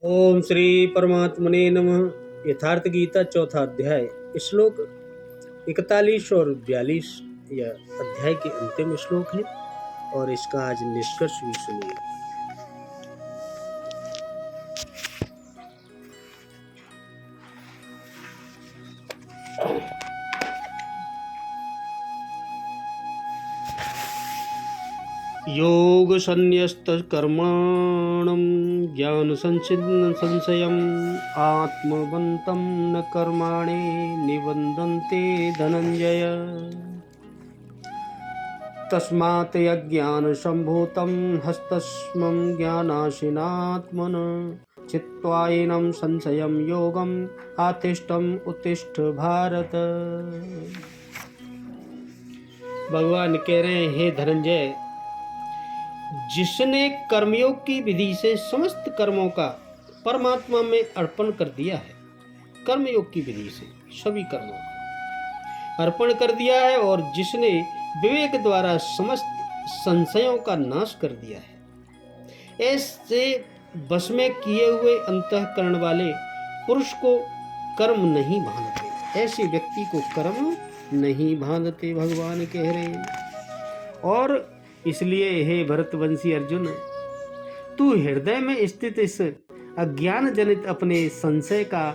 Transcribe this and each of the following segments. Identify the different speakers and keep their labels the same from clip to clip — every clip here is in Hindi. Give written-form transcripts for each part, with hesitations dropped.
Speaker 1: ओम श्री परमात्मने नमः। यथार्थ गीता चौथा अध्याय श्लोक 41 और 42 यह अध्याय के अंतिम श्लोक है और इसका आज निष्कर्ष भी सुनिए। योग संन्यस्त कर्माणं ज्ञान संचिन्न संशयम् आत्मवन्तं न कर्माणि निबन्धन्ते धनंजय। तस्मात् अज्ञान संभूतं हस्तस्मं ज्ञानाशिनात्मन चित्वायनं संशयं योगम आतिष्ठम उत्तिष्ठ भारत। भगवान कह रहे हैं, हे धनंजय, जिसने कर्मयोग की विधि से समस्त कर्मों का परमात्मा में अर्पण कर दिया है, कर्मयोग की विधि से सभी कर्मों का अर्पण कर दिया है, और जिसने विवेक द्वारा समस्त संशयों का नाश कर दिया है, ऐसे बस में किए हुए अंतःकरण वाले पुरुष को कर्म नहीं बांधते, ऐसे व्यक्ति को कर्म नहीं बांधते, भगवान कह रहे हैं। और इसलिए हे भरतवंशी अर्जुन, तू हृदय में स्थित इस अज्ञान जनित अपने संशय का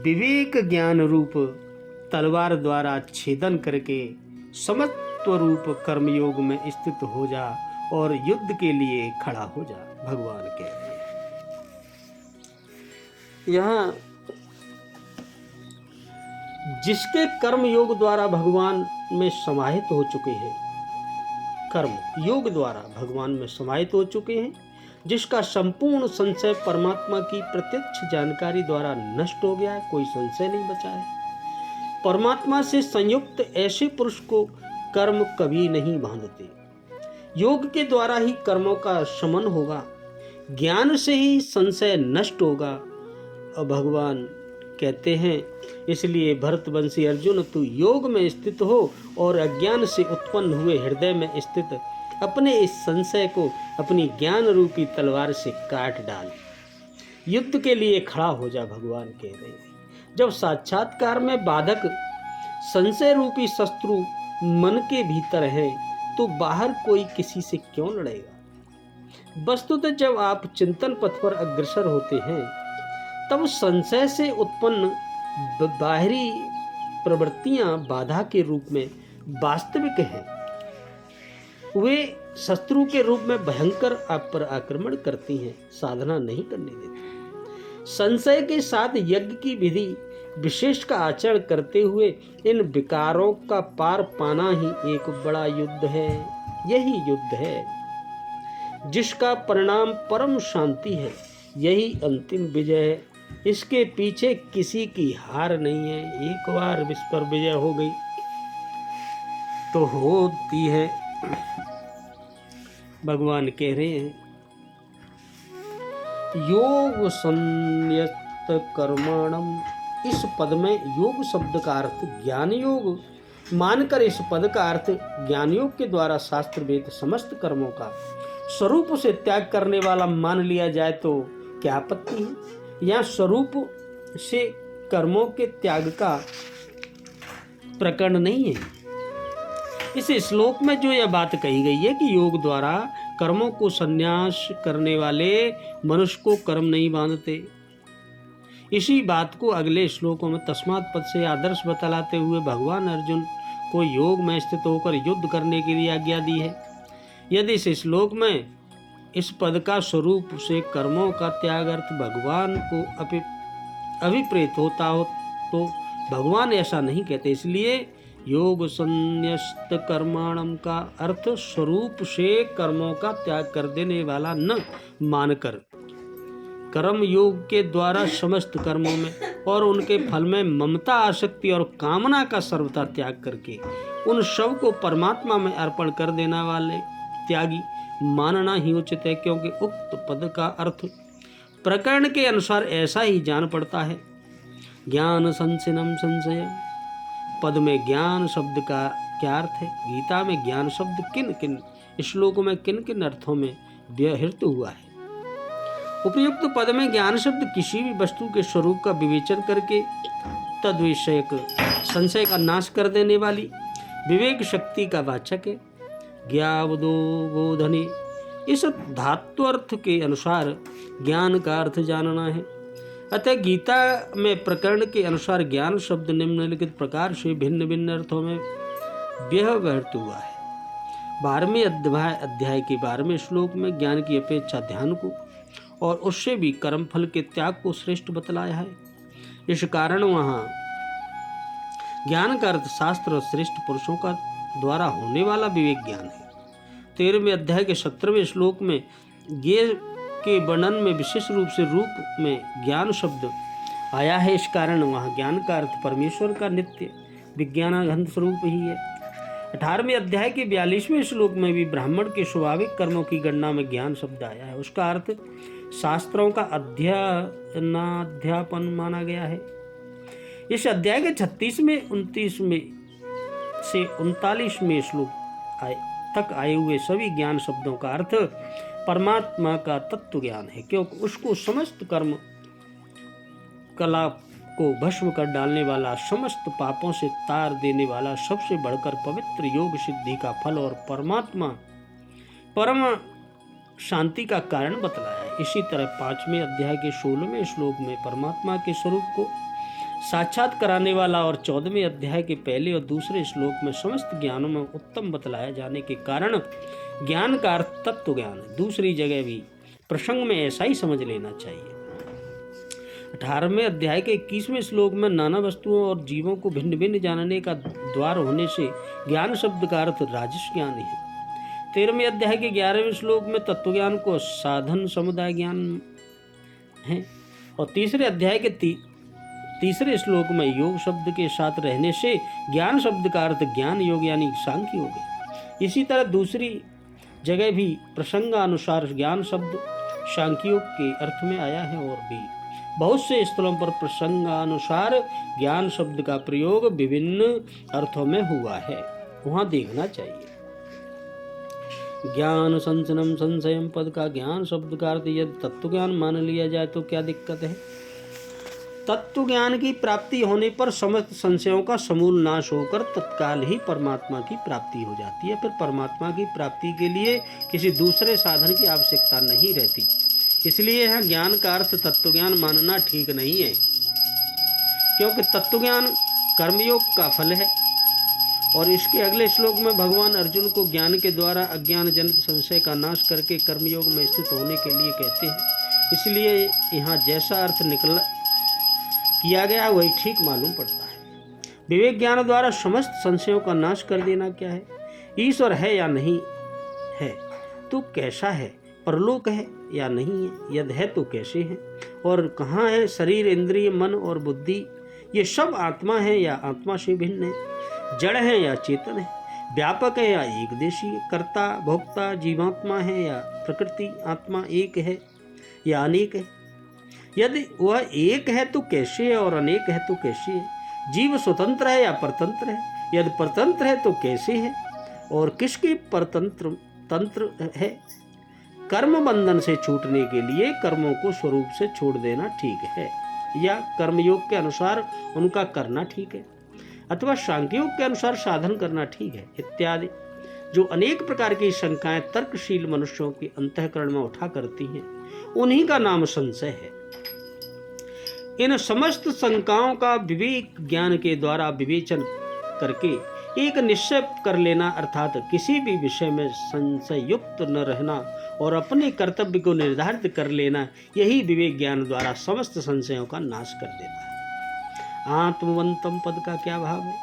Speaker 1: विवेक ज्ञान रूप तलवार द्वारा छेदन करके समत्व रूप कर्मयोग में स्थित हो जा और युद्ध के लिए खड़ा हो जा, भगवान कह रहे हैं। यहाँ जिसके कर्म योग द्वारा भगवान में समाहित हो चुके हैं, कर्म योग द्वारा भगवान में समाहित हो चुके हैं, जिसका संपूर्ण संशय परमात्मा की प्रत्यक्ष जानकारी द्वारा नष्ट हो गया है, कोई संशय नहीं बचा है, परमात्मा से संयुक्त ऐसे पुरुष को कर्म कभी नहीं बांधते। योग के द्वारा ही कर्मों का शमन होगा, ज्ञान से ही संशय नष्ट होगा। और भगवान कहते हैं, इसलिए भरतवंशी अर्जुन, तू योग में स्थित हो और अज्ञान से उत्पन्न हुए हृदय में स्थित अपने इस संशय को अपनी ज्ञान रूपी तलवार से काट डाल, युद्ध के लिए खड़ा हो जा, भगवान कह रहे हैं। जब साक्षात्कार में बाधक संशय रूपी शत्रु मन के भीतर है, तो बाहर कोई किसी से क्यों लड़ेगा। वस्तुतः जब आप चिंतन पथ पर अग्रसर होते हैं, तब संशय से उत्पन्न बाहरी प्रवृत्तियां बाधा के रूप में वास्तविक हैं, वे शत्रु के रूप में भयंकर आप पर आक्रमण करती हैं, साधना नहीं करने देती। संशय के साथ यज्ञ की विधि विशेष का आचरण करते हुए इन विकारों का पार पाना ही एक बड़ा युद्ध है। यही युद्ध है जिसका परिणाम परम शांति है, यही अंतिम विजय है। इसके पीछे किसी की हार नहीं है। एक बार विश्व पर विजय हो गई तो होती है, भगवान कह रहे हैं। योग संन्यस्त कर्मणम, इस पद में योग शब्द का अर्थ ज्ञान योग मानकर इस पद का अर्थ ज्ञान योग के द्वारा शास्त्र वेद समस्त कर्मों का स्वरूप से त्याग करने वाला मान लिया जाए तो क्या आपत्ति है। यहाँ स्वरूप से कर्मों के त्याग का प्रकरण नहीं है। इस श्लोक में जो यह बात कही गई है कि योग द्वारा कर्मों को संन्यास करने वाले मनुष्य को कर्म नहीं बांधते, इसी बात को अगले श्लोकों में तस्मात् पद से आदर्श बतलाते हुए भगवान अर्जुन को योग में स्थित होकर युद्ध करने के लिए आज्ञा दी है। यदि इस श्लोक में इस पद का स्वरूप से कर्मों का त्याग अर्थ भगवान को अभिप्रेत होता हो तो भगवान ऐसा नहीं कहते। इसलिए योग संन्यस्त कर्माणम का अर्थ स्वरूप से कर्मों का त्याग कर देने वाला न मानकर कर्म योग के द्वारा समस्त कर्मों में और उनके फल में ममता, आसक्ति और कामना का सर्वथा त्याग करके उन सब को परमात्मा में अर्पण कर देने वाले त्यागी मानना ही उचित है, क्योंकि उक्त पद का अर्थ प्रकरण के अनुसार ऐसा ही जान पड़ता है। ज्ञान संसिनम संशय, पद में ज्ञान शब्द का क्या अर्थ है। गीता में ज्ञान शब्द किन किन श्लोकों में किन किन अर्थों में व्यवहृत हुआ है, उपयुक्त पद में ज्ञान शब्द किसी भी वस्तु के स्वरूप का विवेचन करके तद विषयक संशय का नाश कर देने वाली विवेक शक्ति का वाचक है। ज्ञावदो बोधने, इस धात्वर्थ के अनुसार ज्ञान का अर्थ जानना है। अतः गीता में प्रकरण के अनुसार ज्ञान शब्द निम्नलिखित प्रकार से भिन्न भिन्न अर्थों में व्यवहृत हुआ है। 12वें अध्याय के 12वें श्लोक में ज्ञान की अपेक्षा ध्यान को और उससे भी कर्म फल के त्याग को श्रेष्ठ बतलाया है। इस कारण वहाँ ज्ञान का अर्थ शास्त्र और श्रेष्ठ पुरुषों का द्वारा होने वाला विवेक ज्ञान है। 13वें अध्याय के 17वें श्लोक में ज्ञेय के वर्णन में विशेष रूप से रूप में ज्ञान शब्द आया है। इस कारण वहाँ ज्ञान का अर्थ परमेश्वर का नित्य विज्ञानाघन स्वरूप ही है। 18वें अध्याय के 42वें श्लोक में भी ब्राह्मण के स्वाभाविक कर्मों की गणना में ज्ञान शब्द आया है। उसका अर्थ शास्त्रों का अध्ययनाध्यापन माना गया है। इस अध्याय के 36वें 29वें से 39वें श्लोक तक आए हुए सभी ज्ञान शब्दों का अर्थ परमात्मा का तत्व ज्ञान है, क्योंकि उसको समस्त कर्म कला को भस्म कर डालने वाला, समस्त पापों से तार देने वाला, सबसे बढ़कर पवित्र योग सिद्धि का फल और परमात्मा परम शांति का कारण बतलाया है। इसी तरह 5वें अध्याय के 16वें श्लोक में परमात्मा के स्वरूप को साक्षात कराने वाला और 14वें अध्याय के पहले और दूसरे श्लोक में समस्त ज्ञानों में उत्तम बतलाया जाने के कारण ज्ञान का अर्थ तत्व ज्ञान है। दूसरी जगह भी प्रसंग में ऐसा ही समझ लेना चाहिए। 18वें अध्याय के 21वें श्लोक में नाना वस्तुओं और जीवों को भिन्न भिन्न जानने का द्वार होने से ज्ञान शब्द का अर्थ राजस ज्ञान है। 13वें अध्याय के 11वें श्लोक में तत्व ज्ञान को साधन समुदाय ज्ञान है और तीसरे अध्याय के तीसरे श्लोक में योग शब्द के साथ रहने से ज्ञान शब्द का अर्थ ज्ञान योग यानी सांख्य योग है। इसी तरह दूसरी जगह भी प्रसंगानुसार ज्ञान शब्द सांख्य योग के अर्थ में आया है और भी बहुत से स्थलों पर प्रसंगानुसार ज्ञान शब्द का प्रयोग विभिन्न अर्थों में हुआ है, वहां देखना चाहिए। ज्ञान संचनम संशयम पद का ज्ञान शब्द का अर्थ यदि तत्व ज्ञान मान लिया जाए तो क्या दिक्कत है। तत्व ज्ञान की प्राप्ति होने पर समस्त संशयों का समूल नाश होकर तत्काल ही परमात्मा की प्राप्ति हो जाती है। फिर परमात्मा की प्राप्ति के लिए किसी दूसरे साधन की आवश्यकता नहीं रहती। इसलिए यह ज्ञान का अर्थ तत्व ज्ञान मानना ठीक नहीं है, क्योंकि तत्व ज्ञान कर्मयोग का फल है। और इसके अगले श्लोक में भगवान अर्जुन को ज्ञान के द्वारा अज्ञान जनित संशय का नाश करके कर्मयोग में स्थित होने के लिए कहते हैं। इसलिए यहाँ जैसा अर्थ किया गया वही ठीक मालूम पड़ता है। विवेक ज्ञान द्वारा समस्त संशयों का नाश कर देना क्या है। ईश्वर है या नहीं है, तो कैसा है, परलोक है या नहीं है, यदि है तो कैसे है, और कहाँ है शरीर इंद्रिय मन और बुद्धि, ये सब आत्मा है या आत्मा से भिन्न है, जड़ है या चेतन है, व्यापक है या एकदेशी है, कर्ता भोक्ता जीवात्मा है या प्रकृति आत्मा एक है या अनेक है। यदि वह एक है तो कैसे है और अनेक है तो कैसे है। जीव स्वतंत्र है या परतंत्र है, यदि परतंत्र है तो कैसे है और किसके तंत्र है। कर्म बंधन से छूटने के लिए कर्मों को स्वरूप से छोड़ देना ठीक है या कर्मयोग के अनुसार उनका करना ठीक है, अथवा सांख्ययोग के अनुसार साधन करना ठीक है इत्यादि जो अनेक प्रकार की शंकाएं तर्कशील मनुष्यों के अंतःकरण में उठा करती हैं, उन्हीं का नाम संशय है। इन समस्त शंकाओं का विवेक ज्ञान के द्वारा विवेचन करके एक निश्चय कर लेना, अर्थात किसी भी विषय में संशय युक्त न रहना और अपने कर्तव्य को निर्धारित कर लेना, यही विवेक ज्ञान द्वारा समस्त संशयों का नाश कर देता है। आत्मवंतम पद का क्या भाव है।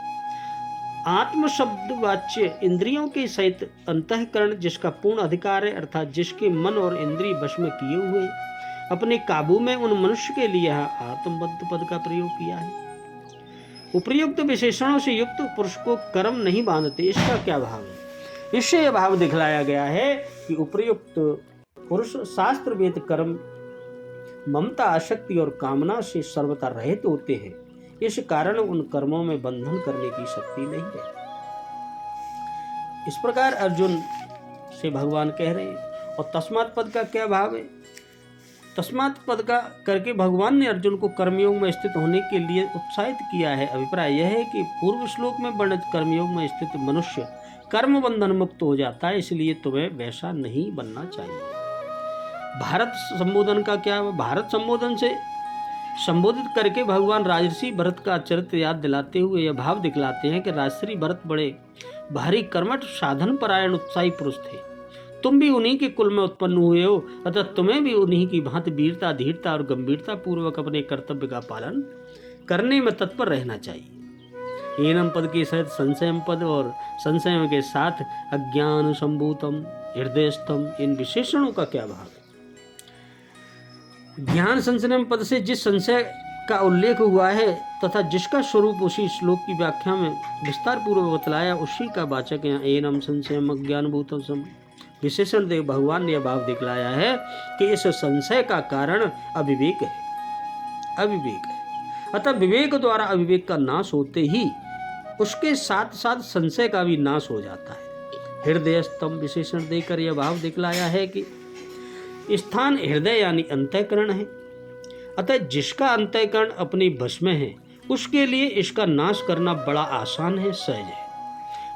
Speaker 1: आत्म शब्द वाच्य इंद्रियों के सहित अंतःकरण जिसका पूर्ण अधिकार है, अर्थात जिसके मन और इंद्रिय वश में किए हुए अपने काबू में, उन मनुष्य के लिए आत्मबद्ध पद का प्रयोग किया है। उपर्युक्त विशेषणों से युक्त पुरुष को कर्म नहीं बांधते, इसका क्या भाव है। इससे यह भाव दिखलाया गया है कि उपर्युक्त पुरुष शास्त्र वेद कर्म ममता आसक्ति और कामना से सर्वथा रहित होते हैं। इस कारण उन कर्मों में बंधन करने की शक्ति नहीं है। इस प्रकार अर्जुन से भगवान कह रहे हैं। और तस्मात् पद का क्या भाव है। तस्मात् पद का करके भगवान ने अर्जुन को कर्मयोग में स्थित होने के लिए उत्साहित किया है। अभिप्राय यह है कि पूर्व श्लोक में वर्णित कर्मयोग में स्थित मनुष्य कर्म बंधन मुक्त हो जाता है, इसलिए तुम्हें वैसा नहीं बनना चाहिए। भारत संबोधन का क्या? भारत संबोधन से संबोधित करके भगवान राजर्षि भरत का चरित्र याद दिलाते हुए यह भाव दिखलाते हैं कि राजर्षि भरत बड़े भारी कर्मठ साधन परायण उत्साही पुरुष थे। तुम भी उन्हीं के कुल में उत्पन्न हुए हो, अतः तुम्हें भी उन्हीं की भांति वीरता, धीरता और गंभीरता पूर्वक अपने कर्तव्य का पालन करने में तत्पर रहना चाहिए। एनम पद के सहित संशयम पद और संशय के साथ अज्ञान संभूतम, हृदयस्थम, इन विशेषणों का क्या भाव है? ज्ञान संशय पद से जिस संशय का उल्लेख हुआ है तथा जिसका स्वरूप उसी श्लोक की व्याख्या में विस्तार पूर्वक बतलाया, उसी का वाचक यहाँ एनम संशयम अज्ञान भूतम सम विशेषण देव भगवान ने यह भाव दिखलाया है कि इस संशय का कारण अविवेक है। अविवेक है, अतः विवेक द्वारा अविवेक का नाश होते ही उसके साथ साथ संशय का भी नाश हो जाता है। हृदय स्तंभ विशेषण देकर यह भाव दिखलाया है कि स्थान हृदय यानी अंतःकरण है, अतः जिसका अंतःकरण अपने वश में है उसके लिए इसका नाश करना बड़ा आसान है, सहज है।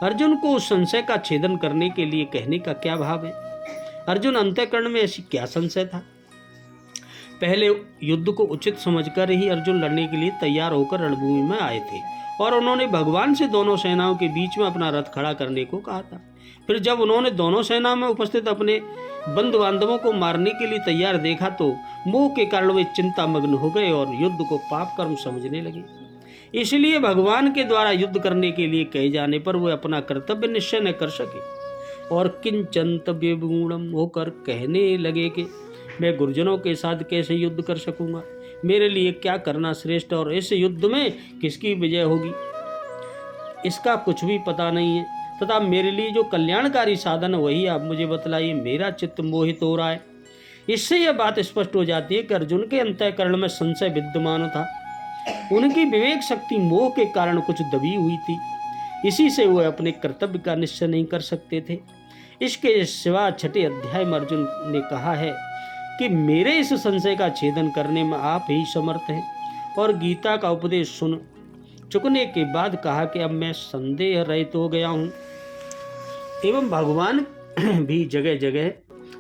Speaker 1: अर्जुन को उस संशय का छेदन करने के लिए कहने का क्या भाव है? अर्जुन, अंतःकरण में ऐसी क्या संशय था? पहले युद्ध को उचित समझकर ही अर्जुन लड़ने के लिए तैयार होकर रणभूमि में आए थे और उन्होंने भगवान से दोनों सेनाओं के बीच में अपना रथ खड़ा करने को कहा था। फिर जब उन्होंने दोनों सेना में उपस्थित अपने बंधु बांधवों को मारने के लिए तैयार देखा तो मोह के कारण वे चिंतामग्न हो गए और युद्ध को पाप कर्म समझने लगे। इसलिए भगवान के द्वारा युद्ध करने के लिए कहे जाने पर वे अपना कर्तव्य निश्चय न कर सके और किंचंतव्य गुणम होकर कहने लगे कि मैं गुरुजनों के साथ कैसे युद्ध कर सकूंगा, मेरे लिए क्या करना श्रेष्ठ और इस युद्ध में किसकी विजय होगी इसका कुछ भी पता नहीं है, तथा मेरे लिए जो कल्याणकारी साधन है वही आप मुझे बतलाइए, मेरा चित्त मोहित हो रहा है। इससे यह बात स्पष्ट हो जाती है कि अर्जुन के अंतःकरण में संशय विद्यमान था। उनकी विवेक शक्ति मोह के कारण कुछ दबी हुई थी, इसी से वह अपने कर्तव्य का निश्चय नहीं कर सकते थे। इसके सिवा छठे अध्याय में अर्जुन ने कहा है कि मेरे इस संशय का छेदन करने में आप ही समर्थ हैं, और गीता का उपदेश सुन चुकने के बाद कहा कि अब मैं संदेह रहित हो गया हूँ। एवं भगवान भी जगह जगह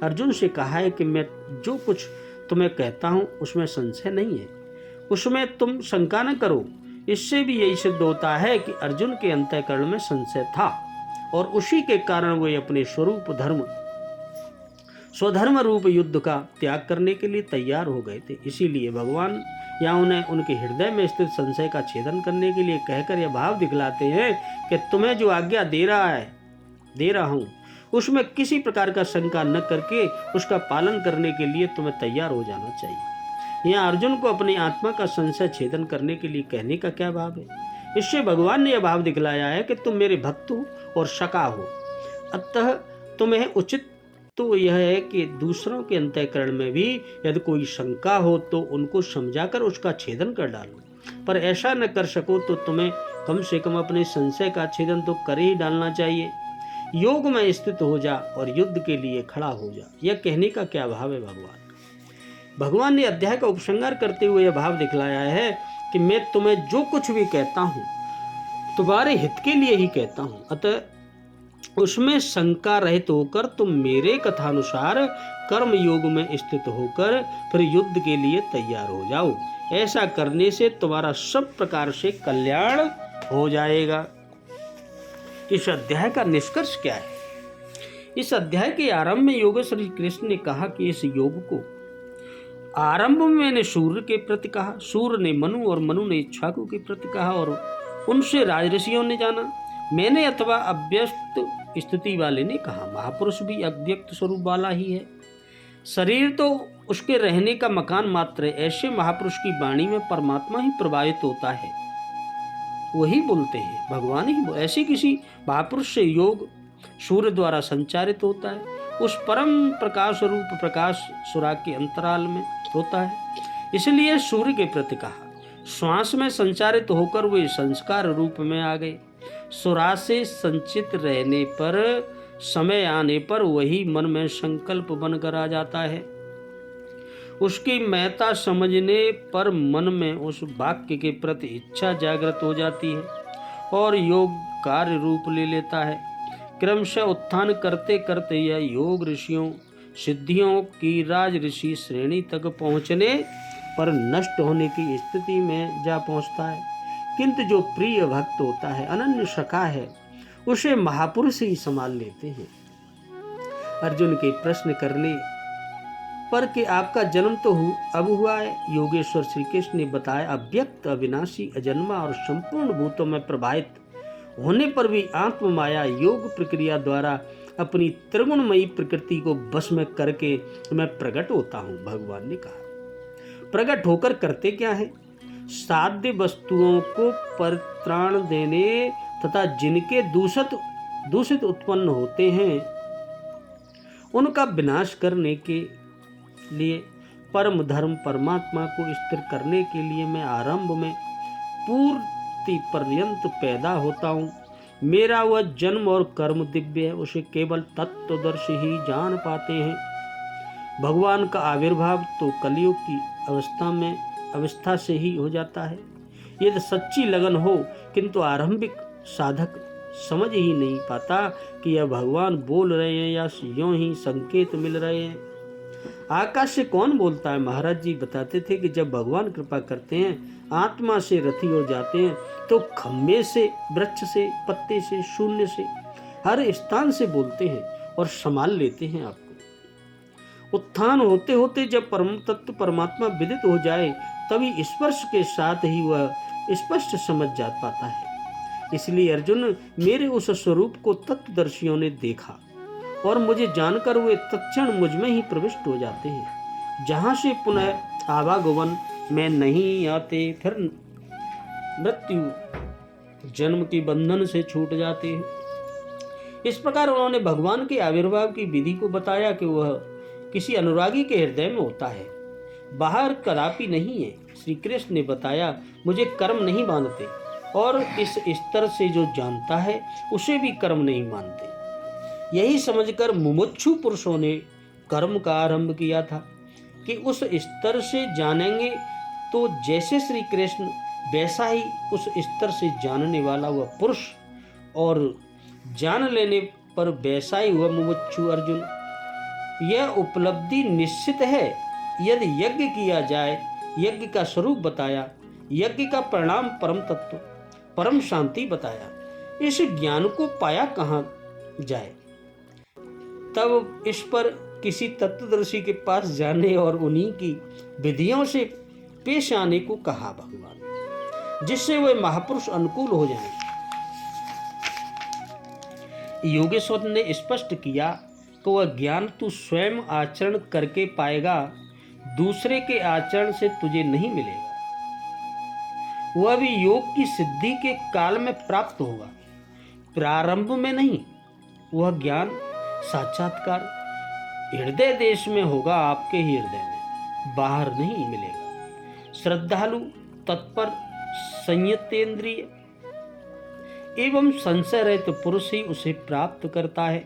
Speaker 1: अर्जुन से कहा है कि मैं जो कुछ तुम्हें कहता हूँ उसमें संशय नहीं है, उसमें तुम शंका न करो। इससे भी यही सिद्ध होता है कि अर्जुन के अंतःकरण में संशय था और उसी के कारण वे अपने स्वधर्म रूप युद्ध का त्याग करने के लिए तैयार हो गए थे। इसीलिए भगवान यहाँ उन्हें उनके हृदय में स्थित संशय का छेदन करने के लिए कहकर यह भाव दिखलाते हैं कि तुम्हें जो आज्ञा दे रहा हूँ उसमें किसी प्रकार का शंका न करके उसका पालन करने के लिए तुम्हें तैयार हो जाना चाहिए। यहाँ अर्जुन को अपनी आत्मा का संशय छेदन करने के लिए कहने का क्या भाव है? इससे भगवान ने यह भाव दिखलाया है कि तुम मेरे भक्त हो और सखा हो, अतः तुम्हें उचित तो यह है कि दूसरों के अंतःकरण में भी यदि कोई शंका हो तो उनको समझाकर उसका छेदन कर डालो, पर ऐसा न कर सको तो तुम्हें कम से कम अपने संशय का छेदन तो कर ही डालना चाहिए। योग में स्थित हो जा और युद्ध के लिए खड़ा हो जा, यह कहने का क्या भाव है? भगवान ने अध्याय का उपसंहार करते हुए यह भाव दिखलाया है कि मैं तुम्हें जो कुछ भी कहता हूँ तुम्हारे हित के लिए ही कहता हूँ, अतः उसमें शंका रहित होकर तुम मेरे कथानुसार कर्म योग में स्थित होकर फिर युद्ध के लिए तैयार हो जाओ। ऐसा करने से तुम्हारा सब प्रकार से कल्याण हो जाएगा। इस अध्याय का निष्कर्ष क्या है? इस अध्याय के आरंभ में योगेश्वर श्री कृष्ण ने कहा कि इस योग को आरंभ में मैंने सूर्य के प्रति कहा, सूर्य ने मनु और मनु ने इक्ष्वाकु के प्रति कहा और उनसे राजऋषियों ने जाना। मैंने अथवा अव्यक्त स्थिति वाले ने कहा। महापुरुष भी अव्यक्त स्वरूप वाला ही है, शरीर तो उसके रहने का मकान मात्र है। ऐसे महापुरुष की वाणी में परमात्मा ही प्रभावित होता है, वही बोलते हैं, भगवान ही। ऐसे किसी महापुरुष से योग सूर्य द्वारा संचारित होता है। उस परम प्रकाश रूप प्रकाश सुराग के अंतराल में होता है, इसलिए सूर्य के प्रति कहा। श्वास में संचारित होकर वे संस्कार रूप में आ गए। सुरा से संचित रहने पर समय आने पर वही मन में संकल्प बनकर आ जाता है। उसकी महत्ता समझने पर मन में उस वाक्य के प्रति इच्छा जागृत हो जाती है और योग कार्य रूप ले लेता है। क्रमशः उत्थान करते करते यह योग ऋषियों सिद्धियों की राज ऋषि श्रेणी तक पहुँचने पर नष्ट होने की स्थिति में जा पहुँचता है। किंतु जो प्रिय भक्त होता है, अनन्य सखा है, उसे महापुरुष ही संभाल लेते हैं। अर्जुन के प्रश्न करने पर कि आपका जन्म तो अब हुआ है, योगेश्वर श्री कृष्ण ने बताया, अव्यक्त अविनाशी अजन्मा और संपूर्ण भूतों में प्रभावित होने पर भी आत्म माया योग प्रक्रिया द्वारा अपनी त्रिगुणमयी प्रकृति को बस में करके मैं प्रकट होता हूँ। भगवान ने कहा, प्रकट होकर करते क्या है? साध्य वस्तुओं को परित्राण देने तथा जिनके दूषित उत्पन्न होते हैं उनका विनाश करने के लिए परम धर्म परमात्मा को स्थिर करने के लिए मैं आरंभ में पूर्ति पर्यंत पैदा होता हूँ। मेरा वह जन्म और कर्म दिव्य है, उसे केवल तत्वदर्शी ही जान पाते हैं। भगवान का आविर्भाव तो कलयुग की अवस्था से ही हो जाता है। यदि सच्ची लगन हो, किंतु आरंभिक साधक समझ ही नहीं पाता कि यह भगवान बोल रहे हैं या यूं ही संकेत मिल रहे हैं। आकाश से कौन बोलता है? महाराज जी बताते थे कि जब भगवान कृपा करते हैं, आत्मा से रथी हो जाते हैं, तो खम्भे से, वृक्ष से, पत्ते से, शून्य से, हर स्थान से बोलते हैं और संभाल लेते हैं आपको। उत्थान होते होते जब परम तत्व परमात्मा विदित हो जाए, तभी स्पर्श के साथ ही वह स्पष्ट समझ जा पाता है। इसलिए अर्जुन, मेरे उस स्वरूप को तत्वदर्शियों ने देखा और मुझे जानकर वे तत्क्षण मुझ में ही प्रविष्ट हो जाते हैं, जहां से पुनः आवागमन में नहीं आते, फिर मृत्यु जन्म के बंधन से छूट जाते हैं। इस प्रकार उन्होंने भगवान के आविर्भाव की विधि को बताया कि वह किसी अनुरागी के हृदय में होता है, बाहर कदापि नहीं है। श्री कृष्ण ने बताया, मुझे कर्म नहीं मानते और इस स्तर से जो जानता है उसे भी कर्म नहीं मानते। यही समझकर मुमुक्षु पुरुषों ने कर्म का आरंभ किया था कि उस स्तर से जानेंगे तो जैसे श्री कृष्ण, वैसा ही उस स्तर से जानने वाला वह पुरुष, और जान लेने पर वैसा ही हुआ मुमुक्षु अर्जुन। यह उपलब्धि निश्चित है। यदि यज्ञ किया जाए, यज्ञ का स्वरूप बताया, यज्ञ का परिणाम परम तत्व, परम शांति बताया। इस ज्ञान को पाया कहाँ जाए? तब इस पर किसी तत्वदर्शी के पास जाने और उन्हीं की विधियों से पेश आने को कहा भगवान, जिससे वे महापुरुष अनुकूल हो जाएं। योगेश्वर ने स्पष्ट किया कि वह ज्ञान तू स्वयं आचरण करके पाएगा, दूसरे के आचरण से तुझे नहीं मिलेगा। वह भी योग की सिद्धि के काल में प्राप्त होगा, प्रारंभ में नहीं। वह ज्ञान साक्षात्कार हृदय देश में होगा, आपके ही हृदय में, बाहर नहीं मिलेगा। श्रद्धालु, तत्पर, संयतेंद्रिय एवं संशय रहित पुरुष ही उसे प्राप्त करता है।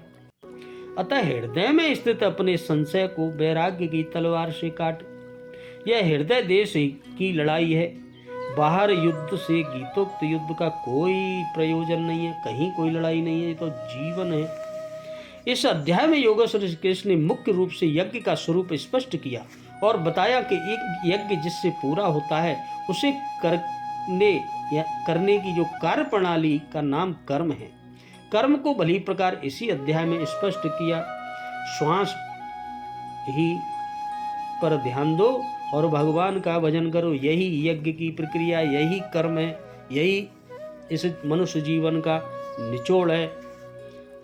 Speaker 1: अतः हृदय में स्थित अपने संशय को वैराग्य की तलवार से काट। यह हृदय देश की लड़ाई है, बाहर युद्ध से गीतोक्त युद्ध का कोई प्रयोजन नहीं है, कहीं कोई लड़ाई नहीं है, ये तो जीवन है। इस अध्याय में योगेश्वर श्री कृष्ण ने मुख्य रूप से यज्ञ का स्वरूप स्पष्ट किया और बताया कि एक यज्ञ जिससे पूरा होता है, उसे करने की जो कार्य प्रणाली का नाम कर्म है। कर्म को भली प्रकार इसी अध्याय में स्पष्ट किया। श्वास ही पर ध्यान दो और भगवान का भजन करो, यही यज्ञ की प्रक्रिया, यही कर्म है, यही इस मनुष्य जीवन का निचोड़ है।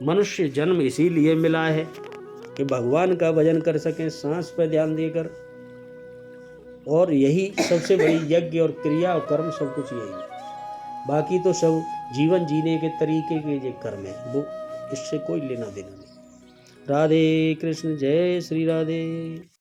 Speaker 1: मनुष्य जन्म इसीलिए मिला है कि भगवान का भजन कर सकें, सांस पर ध्यान देकर, और यही सबसे बड़ी यज्ञ और क्रिया और कर्म सब कुछ यही है। बाकी तो सब जीवन जीने के तरीके के जो कर्म है, वो इससे कोई लेना देना नहीं। राधे कृष्ण, जय श्री राधे।